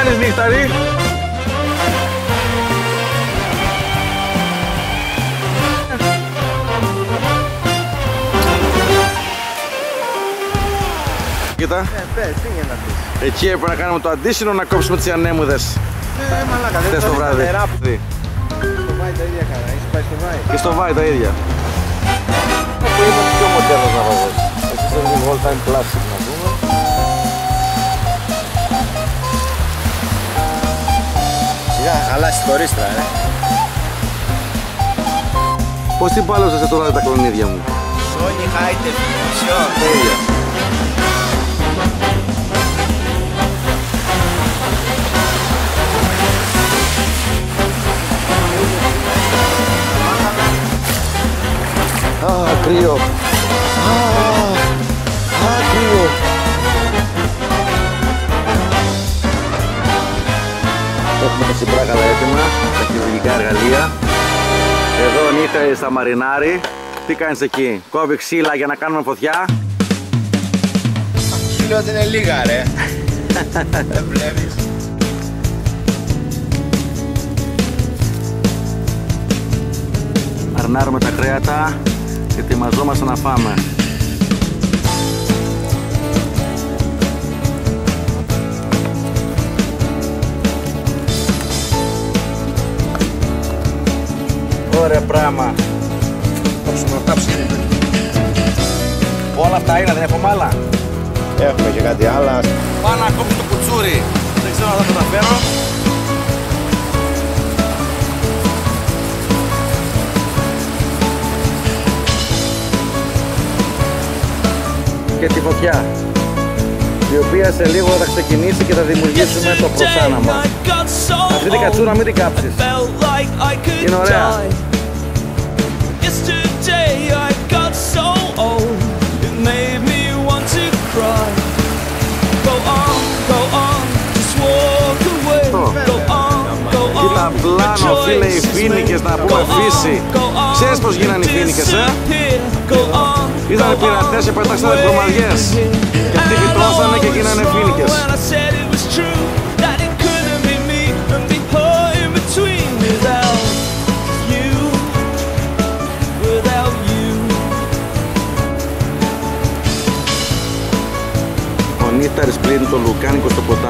κάνεις νύχταρη? Κοίτα. Πες, τι είναι να πεις. Εκεί έπρεπε να κάνουμε το αντίσυνο, να κόψουμε τις ανέμουδες. Μαλάκα, Χθες το βράδυ. Στο Βάι τα ίδια καλά, έχεις πάει στο Βάι. Και στο Βάι τα ίδια. Που είναι πιο μοντέρνος ναυαγός. Εσείς είναι all time classic να πούμε. Σιγά, χαλάσει το ρίστρα, Πώς την πάλωσες τώρα τα κλονίδια μου? Sony High Definition. Τα ίδια. Κρύο. Κρύο. Έχουμε τα συμπράγαλα έτοιμα, τα χειρουργικά εργαλεία. Εδώ νύχτα στα μαρινάρι. Τι κάνεις εκεί? Κόβει ξύλα για να κάνουμε φωτιά. Σου λέω ότι είναι λίγα ρε. Δεν βλέπεις. Αρνάρουμε τα κρέατα και ετοιμαζόμαστε να φάμε. Ωραία πράγμα. Όλα αυτά είναι, δεν έχουμε άλλα? Έχουμε και κάτι άλλο. Πάω να κόψω το κουτσούρι. Δεν ξέρω αν θα το καταφέρω. Και τη φωτιά, η οποία σε λίγο θα ξεκινήσει και θα δημιουργήσουμε το προσάναμα. Αυτή την κατσούρα μην την κάψεις. Είναι ωραία. Κοίτα πλάνο φίλε, οι φοίνικες, να πούμε φύση. Ξέρεις πως γίνανε οι φοίνικες, Ήτανε πειρατές και πετάξανε χρωμαδιές. Και αυτοί φυτρώσανε και γίνανε φοίνικες. Ο νύχταρης πλύνει το λουκάνικο στο ποτάμι.